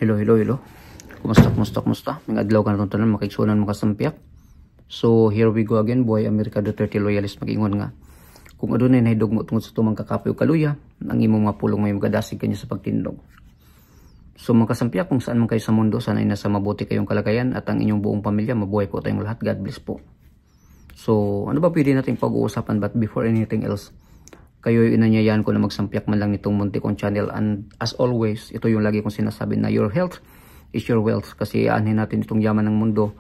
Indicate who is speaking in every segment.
Speaker 1: Hello, hello, hello. Kumusta? May adlaw ka na itong tanan, makiksunan mo kasampiak. So, here we go again, boy, America Duterte loyalist mag-ingon nga. Kung adunay nahidugmo tungod sa tumang kakapoy o kaluya, ang imong mga pulong may magadasig kanyo sa pagtindog. So, mga kasampiak, kung saan man kayo sa mundo, sana'y nasa mabuti kayong kalagayan at ang inyong buong pamilya, mabuhay po tayong lahat. God bless po. So, ano ba pwede nating pag-uusapan? But before anything else, kayo inanyayahan ko na magsampiak man lang nitong munti kong channel, and as always, ito yung lagi kong sinasabi na your health is your wealth, kasi aanhin natin itong yaman ng mundo.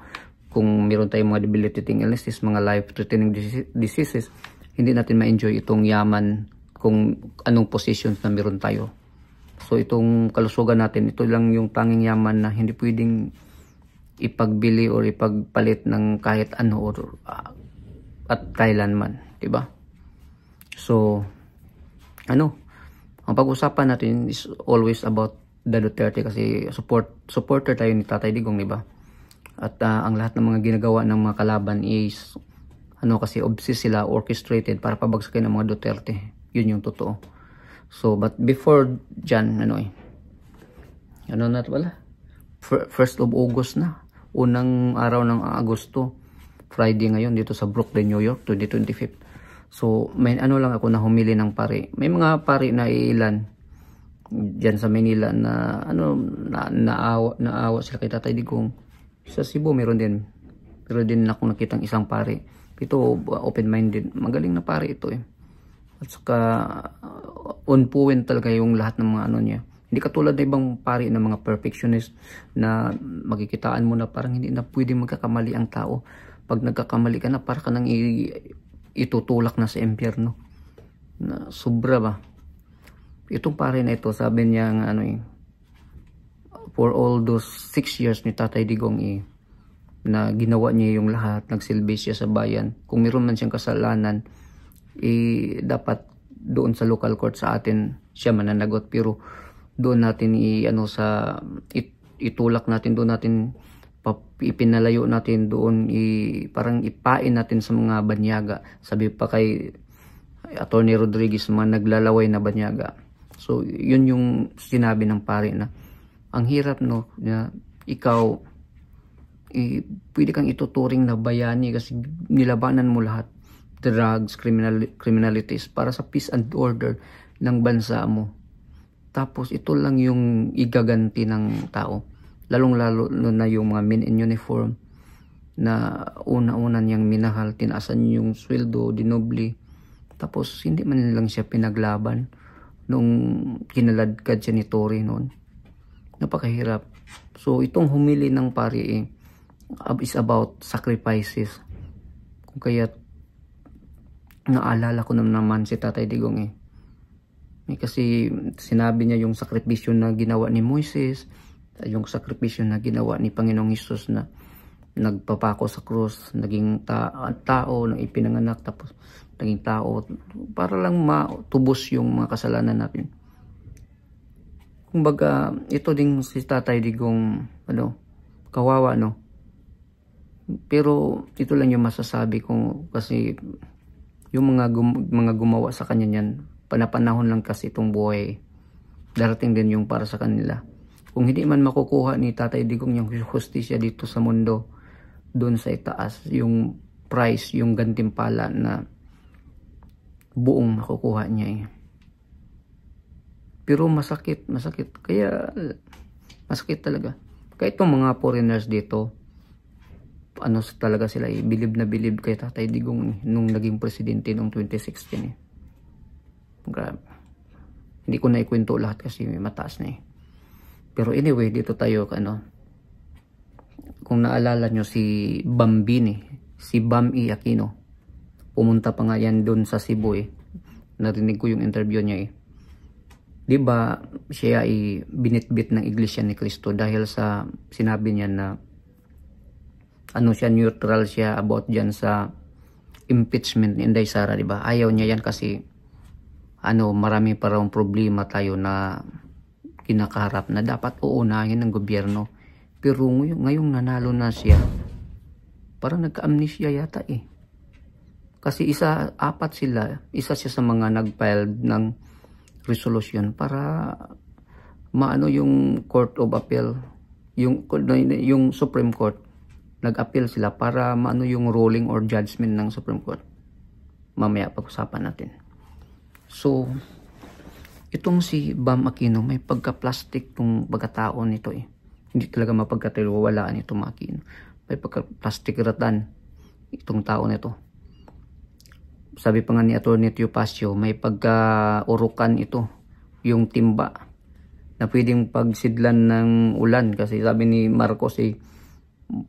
Speaker 1: Kung meron tayong mga debilitating illnesses, mga life-threatening diseases, hindi natin ma-enjoy itong yaman kung anong positions na meron tayo. So itong kalusugan natin, ito lang yung tanging yaman na hindi pwedeng ipagbili or ipagpalit ng kahit ano or at kailanman, diba? So, ang pag-usapan natin is always about the Duterte, kasi supporter tayo ni Tatay Digong, diba? At ang lahat ng mga ginagawa ng mga kalaban is, kasi obsessed sila, orchestrated para pabagsakin ng mga Duterte. Yun yung totoo. So, but before dyan, First of August na. Unang araw ng Agosto. Friday ngayon dito sa Brooklyn, New York, 2025. So, may lang ako na humili ng pari. May mga pari na ilan diyan sa Manila na naawa sila kay Tatay Digong. Sa Cebu meron din. Pero din ako nakitang isang pari. Ito open-minded. Magaling na pari ito eh. At saka on point talaga yung lahat ng mga niya. Hindi katulad ng ibang pari na mga perfectionist na magkikitaan mo na parang hindi na pwedeng magkakamali ang tao. Pag nagkakamali ka na, para ka nang itutulak na sa impyerno. Na sobra ba? Itong pare na ito, sabi niya for all those 6 years ni Tatay Digong na ginawa niya yung lahat, nagsilbi siya sa bayan. Kung meron man siyang kasalanan, dapat doon sa local court sa atin siya mananagot, pero doon natin itulak natin, doon natin ipinalayo natin doon, parang ipain natin sa mga banyaga. Sabi pa kay Attorney Rodriguez, mga naglalaway na banyaga. So yun yung sinabi ng pare na ang hirap na ikaw pwede kang ituturing na bayani kasi nilabanan mo lahat, drugs, criminalities para sa peace and order ng bansa mo. Tapos ito lang yung igaganti ng tao. Lalong-lalo na yung mga men in uniform na una-una niyang minahal, tinaasan yung sweldo, dinobli. Tapos hindi man lang siya pinaglaban nung kinaladkad siya ni Tory noon. Napakahirap. So itong humili ng pari is about sacrifices. Kung kaya naalala ko naman si Tatay Digong kasi sinabi niya yung sakripisyo na ginawa ni Moises, yung sakripisyo na ginawa ni Panginoong Hesus na nagpapako sa krus, naging tao, nang ipinanganak, tapos naging tao para lang matubos yung mga kasalanan natin. Kumbaga, ito din si Tatay Digong, kawawa, pero ito lang yung masasabi ko, kasi yung mga gumawa sa kanya niyan, panapanahon lang kasi itong buhay. Darating din yung para sa kanila. Kung hindi man makukuha ni Tatay Digong yung hustisya dito sa mundo, doon sa itaas, yung price, yung gantimpala na buong makukuha niya Pero masakit. Kaya, masakit talaga. Kaya itong mga foreigners dito, talaga sila bilib na bilib kay Tatay Digong nung naging presidente noong 2016 Grabe. Hindi ko na ikwento lahat kasi mataas na Pero anyway, dito tayo kung naalala nyo si Bambini, si Bam E. Aquino, pumunta pa nga yan doon sa Cebu Narinig ko yung interview niya Diba siya binitbit ng Iglesia ni Cristo dahil sa sinabi niya na neutral siya about dyan sa impeachment ni Inday Sara, diba? Ayaw niya yan kasi marami pa raw problema tayo na kinakaharap na dapat uunahin ng gobyerno. Pero ngayong nanalo na siya, parang nagka-amnesia yata Kasi apat sila, isa siya sa mga nag-file ng resolution para maano yung Court of Appeal, yung Supreme Court, nag-appeal sila para maano yung ruling or judgment ng Supreme Court. Mamaya pag-usapan natin. So, itong si Bam Aquino, may pagka-plastic tong pagkatao nito eh. Hindi talaga mapagkatiwalaan itong Aquino. May pagka-plastic ratan itong tao nito. Sabi pa nga ni Atty. Tio Pasio, may pagka-urukan ito, yung timba, na pwedeng pagsidlan ng ulan. Kasi sabi ni Marcos eh,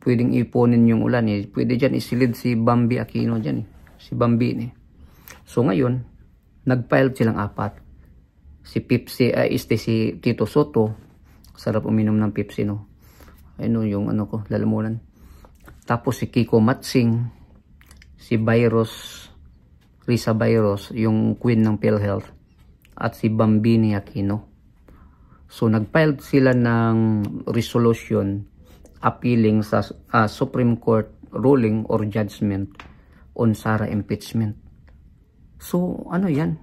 Speaker 1: pwedeng iponin yung ulan eh. Pwede dyan isilid si Bambi Aquino dyan eh. Si Bambi eh. So ngayon, nag-file silang apat. Si Pepsi, si Tito Soto, sarap uminom ng Pepsi no. Ano yung ano ko, lalamunan. Tapos si Kiko Matsing, si Risa Bayros, yung queen ng PhilHealth, at si Bambini Aquino. So nag-file sila ng resolution appealing sa Supreme Court ruling or judgment on Sara impeachment. So ano yan?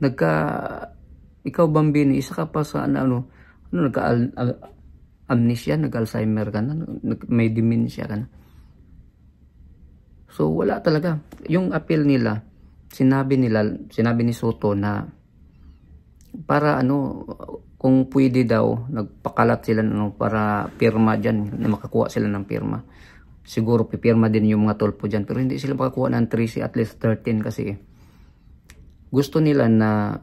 Speaker 1: Ikaw Bambini, isa ka pa sa nagka-amnesia, nag-Alzheimer ka na, may dementia ka na. So wala talaga. Yung appeal nila, sinabi ni Soto na para kung pwede daw, nagpakalat sila para pirma dyan, na makakuha sila ng pirma. Siguro pipirma din yung mga tolpo dyan, pero hindi sila makakuha ng 13, at least 13 kasi gusto nila na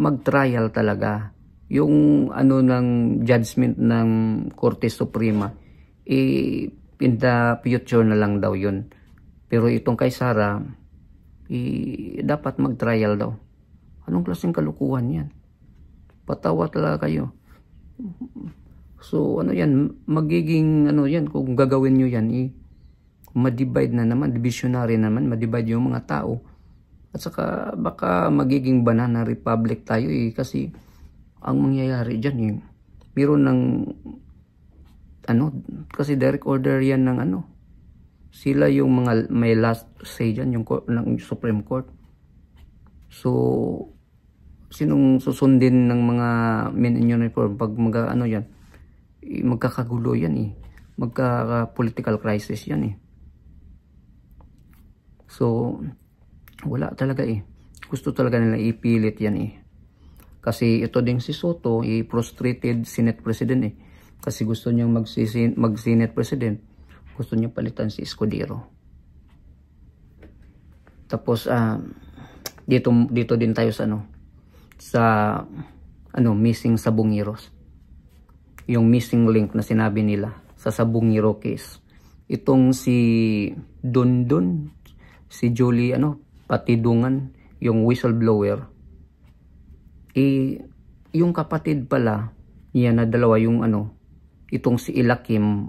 Speaker 1: mag-trial talaga yung ng judgment ng Korte Suprema in the future na lang daw yun. Pero itong kay Sara dapat mag-trial daw. Anong klaseng kalukuhan yan? Patawa talaga kayo. So yan, magiging yan kung gagawin nyo yan ma-divide na naman, divisionary naman, ma-divide yung mga tao. At saka baka magiging banana republic tayo kasi ang mangyayari dyan meron ng kasi direct order yan ng sila yung mga may last say dyan, yung Supreme Court. So sinong susundin ng mga men in uniform pag yan, magkakagulo yan magka-political crisis yan So wala talaga gusto talaga nila ipilit yan kasi ito din si Soto frustrated Senate President kasi gusto niyang mag-Senate President, gusto niya palitan si Escudero. Tapos dito din tayo sa missing Sabongeros, yung missing link na sinabi nila sa Sabongero case. Itong si Dondon, si Julie Patidungan, yung whistleblower, yung kapatid pala niya na dalawa, yung itong si Ilakim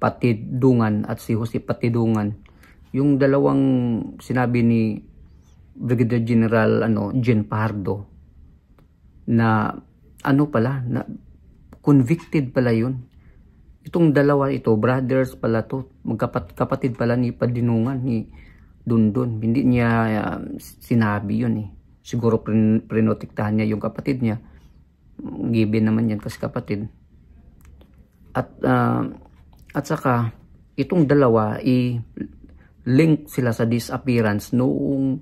Speaker 1: Patidungan at si Jose Patidungan, yung dalawang sinabi ni Brigadier General Jen Pardo na pala, na convicted pala yun. Itong dalawa brothers pala to, kapatid pala ni Padinungan, ni Dundon. Hindi niya sinabi yun Siguro prinotektahan niya yung kapatid niya. Given naman yan kasi kapatid. At saka itong dalawa link sila sa disappearance noong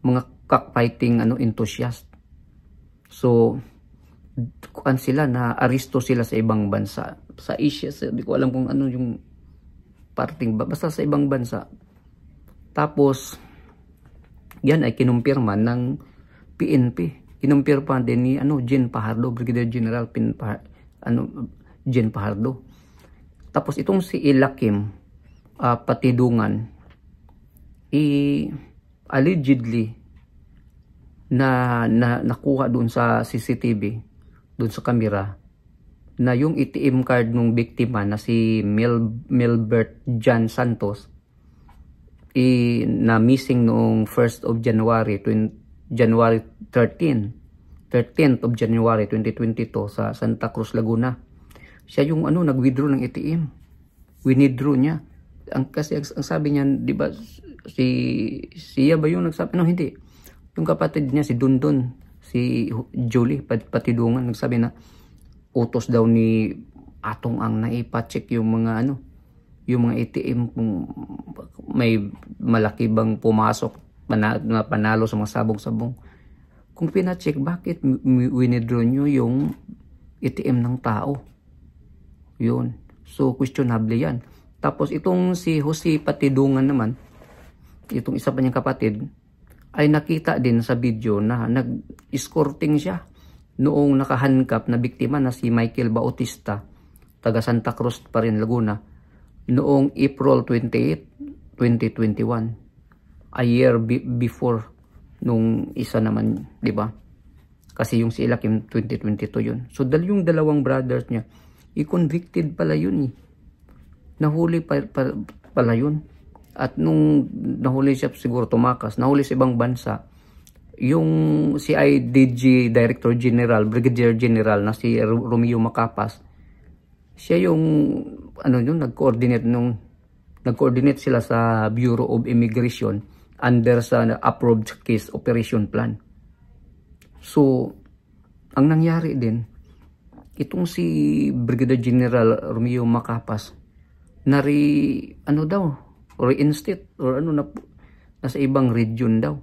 Speaker 1: mga cockfighting enthusiast. So sila na aristo sila sa ibang bansa, sa Asia, hindi ko alam kung yung parting, basta sa ibang bansa. Tapos yan ay kinumpirma ng PNP, kinumpirma din ni Jen Fajardo, Brigadier General Jen Fajardo. Tapos itong si Ilakim Patidungan allegedly na nakuha doon sa CCTV, doon sa camera, na yung ATM card ng biktima na si Melbert John Santos na missing noong 1st of January 13th of January 2022 sa Santa Cruz, Laguna. Siya yung nag-withdraw ng ATM. Withdraw niya. Kasi ang sabi niya, di ba, siya ba yung nagsabi? No, hindi. Yung kapatid niya, si Dundon, si Julie Patidungan nagsabi na utos daw ni Atong Ang na ipacheck yung mga yung mga ATM kung may malaki bang pumasok na panalo sa mga sabong-sabong. Kung pina-check, bakit winidraw nyo yung ATM ng tao? Yun. So, questionable yan. Tapos, itong si Jose Patidungan naman, itong isa pa niyang kapatid, ay nakita din sa video na nag-escorting siya noong nakahandcuff na biktima na si Michael Bautista, taga Santa Cruz pa rin, Laguna, noong April 28, 2021. A year before nung isa naman, di ba? Kasi yung si Elakim 2022 yun. So yung dalawang brothers niya, i-convicted pala yun eh. Nahuli pala yun. At nung nahuli siya siguro tumakas, nahuli sa ibang bansa, yung si IDG Director General, Brigadier General na si Romeo Macapas, siya yung nag-coordinate sila sa Bureau of Immigration under sa approved case operation plan. So, ang nangyari din, itong si Brigadier General Romeo Macapas, reinstate or nasa ibang region daw.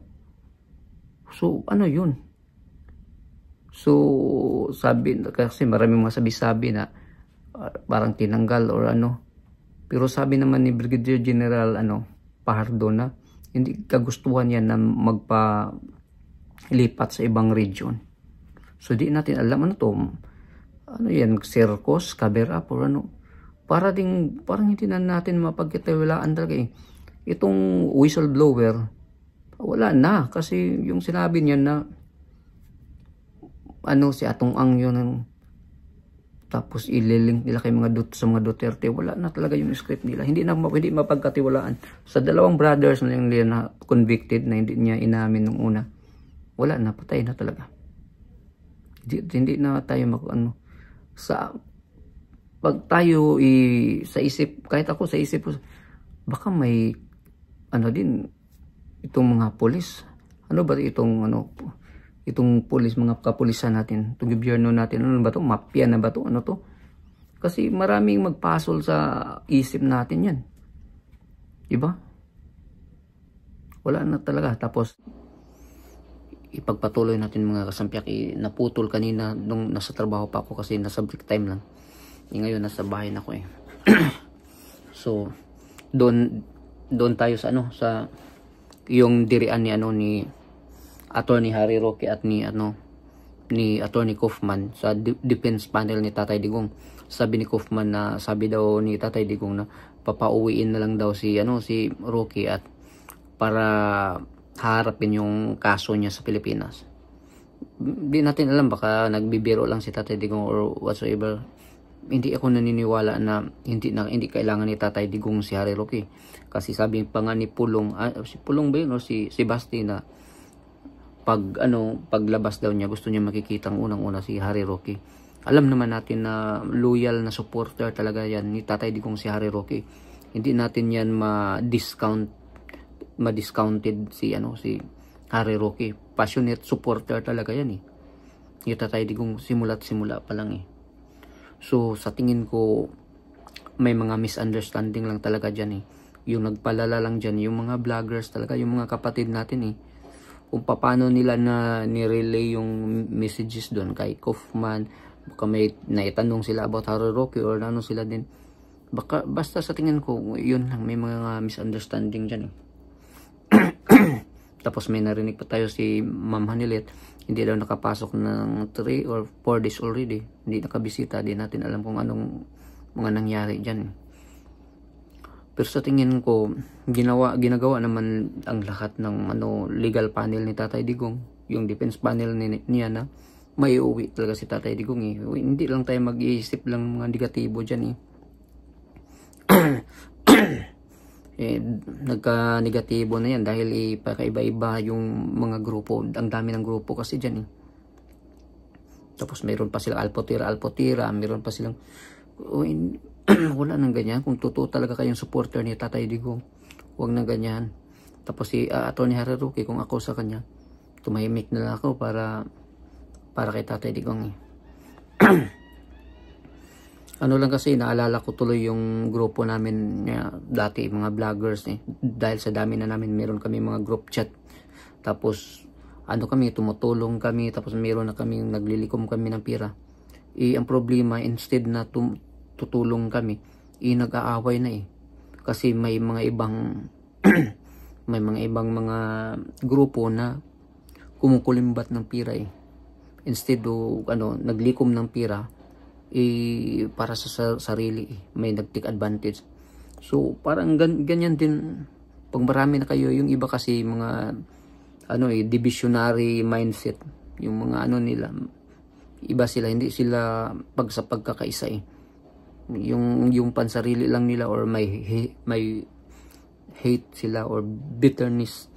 Speaker 1: So, yun? So, sabi, kasi maraming mga sabi-sabi na parang tinanggal or Pero sabi naman ni Brigadier General Pajardo na hindi kagustuhan yan na magpalipat sa ibang region. So di natin alam yan, circus, cover up or parang hindi na natin mapagkatiwalaan talaga eh. Itong whistleblower, wala na kasi yung sinabi niya na si Atong Ang yun, tapos ililink nila kay sa mga Duterte, wala na talaga yung script nila. Hindi mapagkatiwalaan. Sa dalawang brothers na yung na convicted na hindi niya inamin nung una, wala na, patay na talaga. Hindi na tayo pag tayo sa isip, kahit ako sa isip, baka may din itong mga polis. Ba itong pulis, mga kapulisan natin, itong gobyerno natin, ba to? Mafia na ba to? To? Kasi maraming magpasol sa isip natin yan. Diba? Wala na talaga. Tapos, ipagpatuloy natin mga kasampiak. Naputol kanina nung nasa trabaho pa ako kasi nasa break time lang. Ngayon, nasa bahay na ako eh. So, doon tayo sa yung dirian ni Attorney Harry Roque at ni Attorney Kaufman sa defense panel ni Tatay Digong. Sabi ni Kaufman na sabi daw ni Tatay Digong na papauwiin na lang daw si Roque at para harapin yung kaso niya sa Pilipinas. Di natin alam, baka nagbibiro lang si Tatay Digong or whatsoever. Hindi ako naniniwala na hindi kailangan ni Tatay Digong si Harry Roque. Kasi sabi pa nga ni Pulong, si Pulong ba yun o si Basti na paglabas daw niya gusto niya makikita unang-una si Harry Roque. Alam naman natin na loyal na supporter talaga yan ni Tatay Digong si Harry Roque. Hindi natin yan ma-discounted si Harry Roque. Passionate supporter talaga yan eh. Ni Tatay Digong simula pa lang eh. So sa tingin ko may mga misunderstanding lang talaga dyan eh. Yung nagpalala lang dyan yung mga vloggers talaga, yung mga kapatid natin eh. Kung paano nila na nirelay yung messages doon kay Kaufman, baka may naitanong sila about Harry Roque or sila din. Basta sa tingin ko, yun lang, may mga misunderstanding dyan eh. Tapos may narinig pa tayo si Ma'am Hanilet, hindi daw nakapasok ng 3 or 4 days already. Hindi nakabisita, di natin alam kung anong mga nangyari dyan eh. Pero sa tingin ko, ginagawa naman ang lahat ng legal panel ni Tatay Digong, yung defense panel niya na may uwi talaga si Tatay Digong eh. Hindi lang tayo mag-iisip lang mga negatibo dyan eh. Nagka-negatibo na yan dahil pakaiba-iba yung mga grupo. Ang dami ng grupo kasi dyan eh. Tapos mayroon pa silang alpotira, mayroon pa silang wala nang ganyan. Kung totoo talaga kayong supporter ni Tatay Digong, huwag nang ganyan. Tapos si Attorney Harry Roque, kung ako sa kanya, tumahimik na lang ako para para kay Tatay Digong. Ano lang kasi, naalala ko tuloy yung grupo namin dati, mga vloggers dahil sa dami na namin, meron kami mga group chat. Tapos ano kami, tumutulong kami, tapos meron na kami, naglilikom kami ng pira. Ang problema, instead na tutulong kami, nag-aaway na kasi may mga ibang may mga ibang mga grupo na kumukulimbat ng pira instead naglikom ng pira para sa sarili, may nag-take advantage. So parang ganyan din pag marami na kayo. Yung iba kasi mga divisionary mindset, yung mga nila, iba sila, hindi sila sa pagkakaisa yung pansarili lang nila, or may hate sila or bitterness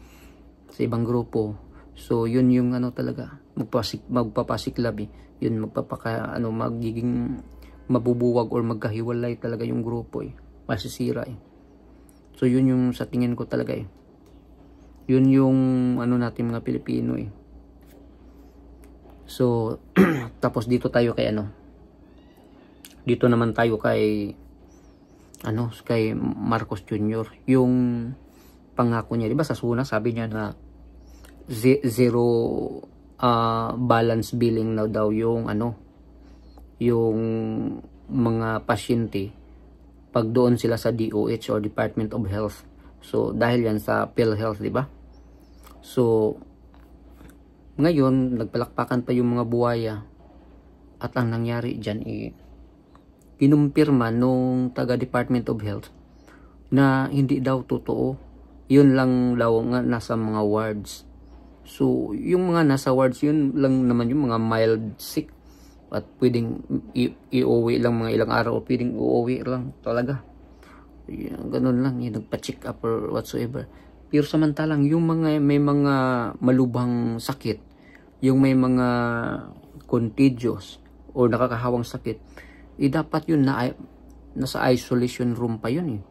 Speaker 1: sa ibang grupo. So yun yung talaga magpapasiklab yun, magiging mabubuwag or magkahiwalay talaga yung grupo masisira So yun yung sa tingin ko talaga yun yung natin mga Pilipino So tapos dito tayo kay dito naman tayo kay kay Marcos Jr. Yung pangako niya, di ba sa SUNA sabi niya na zero balance billing na daw yung yung mga pasyente pag doon sila sa DOH or Department of Health. So dahil yan sa PhilHealth, di ba? So ngayon nagpalakpakan pa yung mga buwaya, at ang nangyari diyan kinumpirma nung taga Department of Health na hindi daw totoo. Yun lang daw nga nasa mga wards. So yung mga nasa wards, yun lang naman yung mga mild sick at pwedeng i-uwi lang mga ilang araw, o pwedeng uuwi lang talaga. Ganun lang, yung nagpa-check up or whatsoever. Pero samantalang yung mga may mga malubhang sakit, yung may mga contagious o nakakahawang sakit, dapat yun nasa isolation room pa yun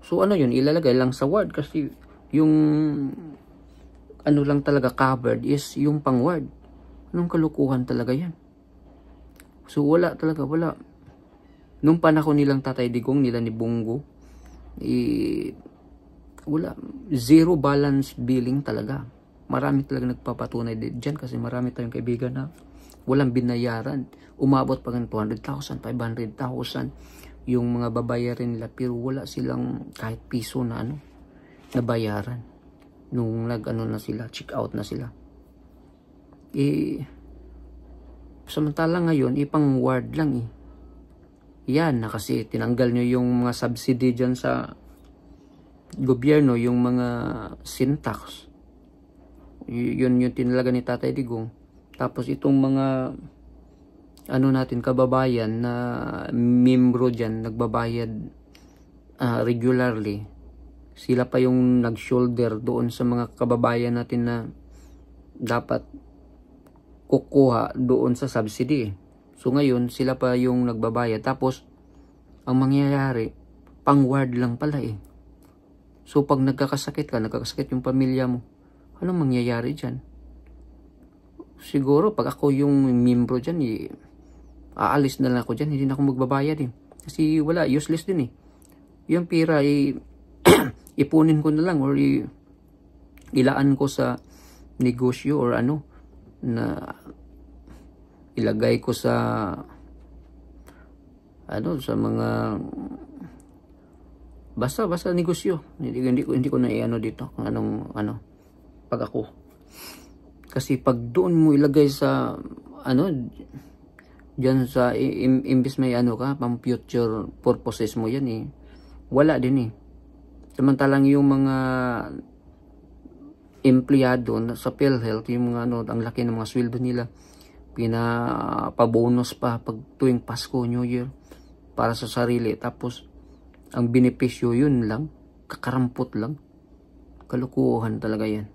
Speaker 1: So yun, ilalagay lang sa ward, kasi yung lang talaga covered is yung pang ward. Anong kalukuhan talaga yan? So wala talaga, wala. Nung panahon nilang Tatay Digong, nila ni Bongo, wala, zero balance billing talaga. Marami talaga nagpapatunay dyan, kasi marami tayong kaibigan na walang binayaran. Umabot pa ng 200,000, 500,000 yung mga babayarin nila, pero wala silang kahit piso na nabayaran nung na sila, check out na sila. Samantala ngayon pang ward lang yan na, kasi tinanggal nyo yung mga subsidy dyan sa gobyerno, yung mga syntax. Yun yung tinalaga ni Tatay Digong. Tapos itong mga natin kababayan na membro dyan, nagbabayad regularly, sila pa yung nag-shoulder doon sa mga kababayan natin na dapat kukuha doon sa subsidy. So ngayon sila pa yung nagbabayad, tapos ang mangyayari pang ward lang pala So pag nagkakasakit yung pamilya mo, anong mangyayari dyan? Siguro pag ako yung membro dyan, aalis na lang ako dyan, hindi na ako magbabayad kasi wala, useless din yung pira ipunin ko na lang, or ilaan ko sa negosyo, or na ilagay ko sa sa mga basta negosyo. Hindi ko na dito kung anong pag ako, kasi pag doon mo ilagay sa diyan sa imbis may pang future purposes mo yan wala din Samantalang yung mga empleyado sa PhilHealth, yung mga ang laki ng mga sweldo nila, pinapabonus pa pag tuwing Pasko, New Year, para sa sarili. Tapos ang benepisyo yun lang, kakarampot lang. Kalukuhan talaga yan.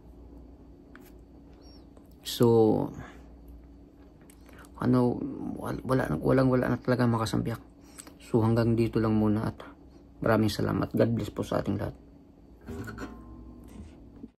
Speaker 1: So wala na talaga makasampiak. So hanggang dito lang muna, at maraming salamat. God bless po sa ating lahat.